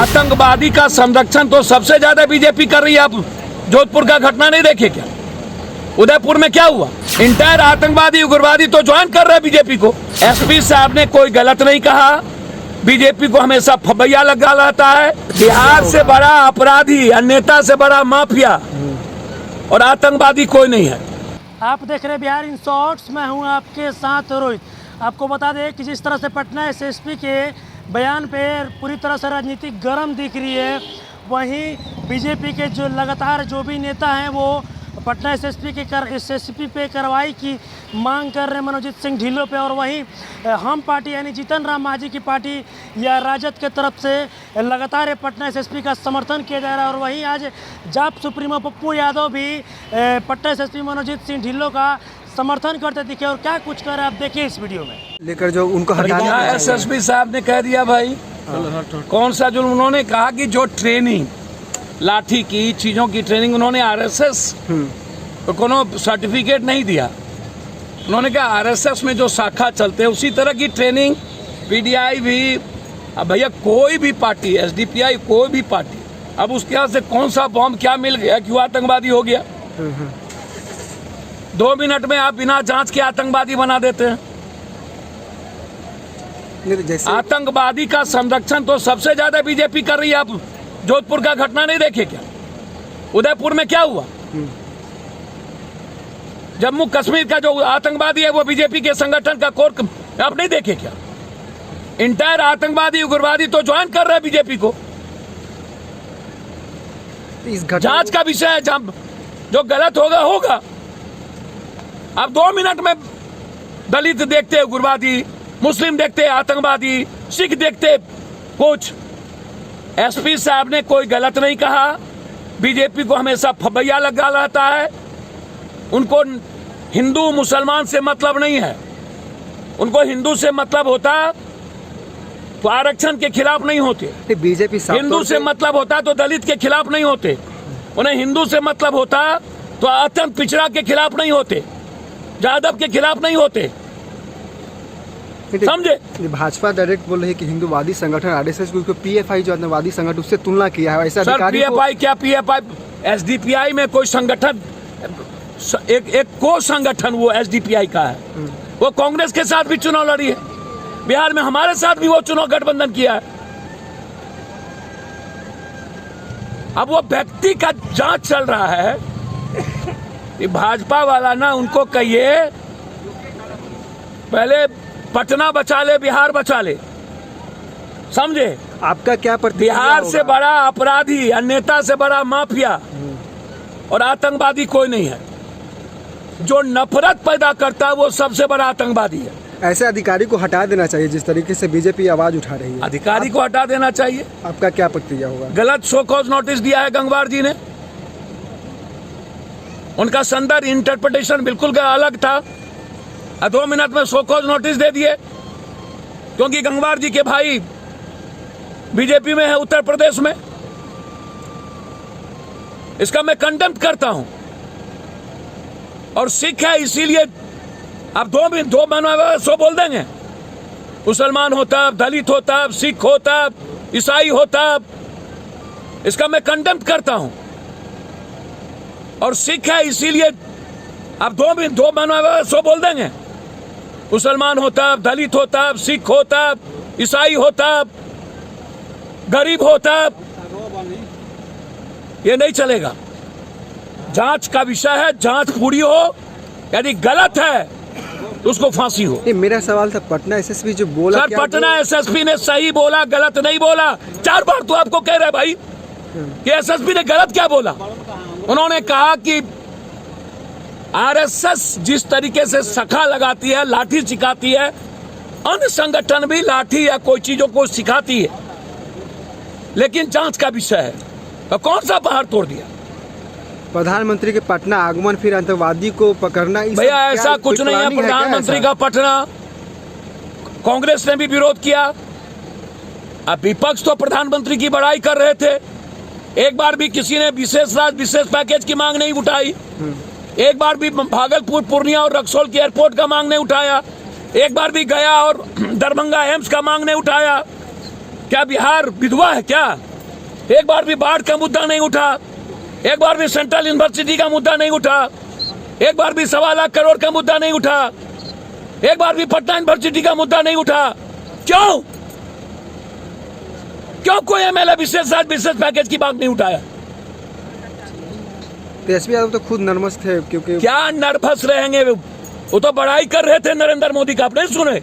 आतंकवादी का संरक्षण तो सबसे ज्यादा बीजेपी कर रही है। आप जोधपुर का घटना नहीं देखे क्या? उदयपुर में क्या हुआ? इंटायर आतंकवादी उग्रवादी तो ज्वाइन कर रहे हैं बीजेपी को। एसपी साहब ने कोई गलत नहीं कहा। बीजेपी को हमेशा फबैया लगा रहता है। बिहार से बड़ा अपराधी, नेता से बड़ा माफिया और आतंकवादी कोई नहीं है। आप देख रहे बिहार इन शॉर्ट्स, मैं हूं आपके साथ रोहित। आपको बता दें कि जिस तरह से पटना एसएसपी के बयान पे पूरी तरह से राजनीति गर्म दिख रही है, वहीं बीजेपी के जो लगातार जो भी नेता हैं वो पटना एसएसपी पे कार्रवाई की मांग कर रहे हैं मनोजीत सिंह ढिल्लों पे। और वहीं हम पार्टी यानी जीतन राम मांझी की पार्टी या राजद के तरफ से लगातार पटना एसएसपी का समर्थन किया जा रहा है। और वहीं आज जाप सुप्रीमो पप्पू यादव भी पटना एसएसपी मनोजीत सिंह ढिल्लों का समर्थन करते दिखे। और क्या कुछ कर रहे हैं आप देखिए इस वीडियो में। लेकर जो उनको हटाना एसएसपी साहब ने कह दिया भाई, कौन सा जुल्म? उन्होंने कहा कि जो ट्रेनिंग लाठी की चीजों की ट्रेनिंग उन्होंने आरएसएस तो कोनो सर्टिफिकेट नहीं दिया। उन्होंने कहा आरएसएस में जो शाखा चलते हैं उसी तरह की ट्रेनिंग पीडीआई भी। अब भैया कोई भी पार्टी, एसडीपीआई कोई भी पार्टी, अब उसके यहाँ से कौन सा बॉम्ब क्या मिल गया, क्यों आतंकवादी हो गया? 2 मिनट में आप बिना जांच के आतंकवादी बना देते हैं। आतंकवादी का संरक्षण तो सबसे ज्यादा बीजेपी कर रही है। आप जोधपुर का घटना नहीं देखे क्या? उदयपुर में क्या हुआ? जम्मू कश्मीर का जो आतंकवादी है वो बीजेपी के संगठन का कोर, आप नहीं देखे क्या? इंटायर आतंकवादी उग्रवादी तो ज्वाइन कर रहे हैं बीजेपी को। जांच का विषय है, जो गलत होगा होगा। आप 2 मिनट में दलित देखते उग्रवादी, मुस्लिम देखते आतंकवादी, सिख देखते कुछ। एसपी साहब ने कोई गलत नहीं कहा। बीजेपी को हमेशा फबैया लगा रहता है। उनको हिंदू मुसलमान से मतलब नहीं है। उनको हिंदू से मतलब होता तो आरक्षण के खिलाफ नहीं होते। बीजेपी हिंदू से मतलब होता तो दलित के खिलाफ नहीं होते। उन्हें हिंदू से मतलब होता तो अत्यंत पिछड़ा के खिलाफ नहीं होते, यादव के खिलाफ नहीं होते। समझे? भाजपा डायरेक्ट बोल रही है कि हिंदूवादी संगठन आरएसएस को पीएफआई जो आतंकवादी संगठन उससे तुलना किया है। ऐसा पीएफआई क्या? पीएफआई एसडीपीआई में कोई संगठन, एक को संगठन वो एसडीपीआई का है। वो कांग्रेस के साथ भी चुनाव लड़ी है। बिहार में हमारे साथ भी वो चुनाव गठबंधन किया है। अब वो व्यक्ति का जांच चल रहा है। ये भाजपा वाला ना, उनको कहिए पहले पटना बचा ले, बिहार बचा ले। समझे? आपका क्या प्रतिक्रिया? बिहार से बड़ा अपराधी, नेता से बड़ा माफिया और आतंकवादी कोई नहीं है। जो नफरत पैदा करता है वो सबसे बड़ा आतंकवादी है। ऐसे अधिकारी को हटा देना चाहिए जिस तरीके से बीजेपी आवाज उठा रही है। अधिकारी को हटा देना चाहिए। आपका क्या प्रतिक्रिया होगा? गलत शो कॉज नोटिस दिया है गंगवार जी ने। उनका संदर्भ इंटरप्रिटेशन बिल्कुल अलग था। 2 मिनट में शो कॉज नोटिस दे दिए, क्योंकि गंगवार जी के भाई बीजेपी में है उत्तर प्रदेश में। इसका मैं कंडेम करता हूं। और सिख है, इसीलिए आप 2 मिनट सो बोल देंगे। मुसलमान होता, दलित होता, सिख होता, ईसाई होता, इसका मैं कंडेम करता हूं। और सिख है, इसीलिए आप 2 मिनट सो बोल देंगे। मुसलमान होता, दलित होता, सिख होता, ईसाई होता, गरीब होता, ये नहीं चलेगा। जांच का विषय है, जांच पूरी हो। यदि गलत है तो उसको फांसी हो। मेरा सवाल था पटना एसएसपी जो बोला, सर पटना एसएसपी ने सही बोला, गलत नहीं बोला। 4 बार तो आपको कह रहे भाई कि एसएसपी ने गलत क्या बोला। उन्होंने कहा कि आरएसएस जिस तरीके से शाखा लगाती है, लाठी सिखाती है, अन्य संगठन भी लाठी या कोई चीजों को सिखाती है, लेकिन जांच का विषय है। तो कौन सा पहाड़ तोड़ दिया? प्रधानमंत्री के पटना आगमन, फिर आतंकवादी को पकड़ना। भैया ऐसा कुछ नहीं है। प्रधानमंत्री का पटना, कांग्रेस ने भी विरोध किया। अब विपक्ष तो प्रधानमंत्री की बड़ाई कर रहे थे। एक बार भी किसी ने विशेष पैकेज की मांग नहीं उठाई। एक बार भी भागलपुर, पूर्णिया और रक्सौल की एयरपोर्ट का मांग नहीं उठाया। एक बार भी गया और दरभंगा एम्स का मांग नहीं उठाया। क्या बिहार विधवा है क्या? एक बार भी बाढ़ का मुद्दा नहीं उठा, एक बार भी सेंट्रल यूनिवर्सिटी का मुद्दा नहीं उठा, एक बार भी 1.25 लाख करोड़ का मुद्दा नहीं उठा, एक बार भी पटना यूनिवर्सिटी का मुद्दा नहीं उठा। क्यों क्यों कोई एमएलए विशेष पैकेज की बात नहीं उठाया? तेजस्वी यादव तो खुद नर्वस थे क्योंकि क्या नर्वस रहेंगे? वो तो बड़ाई कर रहे थे नरेंद्र मोदी का, आप नहीं सुने?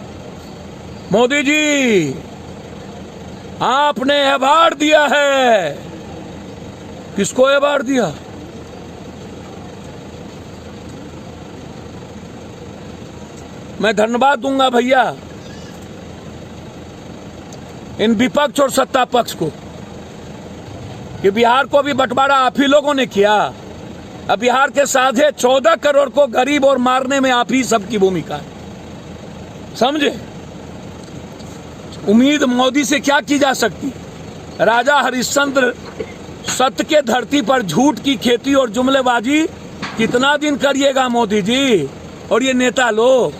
मोदी जी आपने अवार्ड दिया है, किसको अवार्ड दिया? मैं धन्यवाद दूंगा भैया इन विपक्ष और सत्ता पक्ष को कि बिहार को भी बंटवारा आप ही लोगों ने किया। अब बिहार के 14.5 करोड़ को गरीब और मारने में आप ही सबकी भूमिका है, समझे? उम्मीद मोदी से क्या की जा सकती? राजा हरिश्चंद्र सत्य के धरती पर झूठ की खेती और जुमलेबाजी कितना दिन करिएगा मोदी जी? और ये नेता लोग,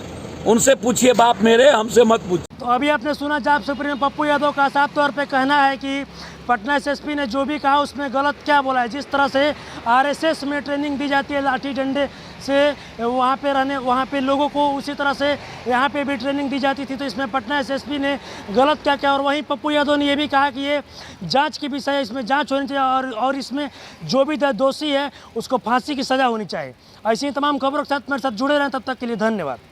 उनसे पूछिए बाप मेरे, हमसे मत पूछिए। तो अभी आपने सुना जाप सुप्रीम पप्पू यादव का साफ तौर पे कहना है कि पटना एसएसपी ने जो भी कहा उसमें गलत क्या बोला है। जिस तरह से आरएसएस में ट्रेनिंग दी जाती है लाठी डंडे से वहाँ पे लोगों को, उसी तरह से यहाँ पे भी ट्रेनिंग दी जाती थी। तो इसमें पटना एसएसपी ने गलत क्या किया। और वहीं पप्पू यादव ने ये भी कहा कि ये जांच की विषय है, इसमें जांच होनी चाहिए और इसमें जो भी दोषी है उसको फांसी की सज़ा होनी चाहिए। ऐसी ही तमाम खबरों के साथ मेरे साथ जुड़े रहें, तब तक के लिए धन्यवाद।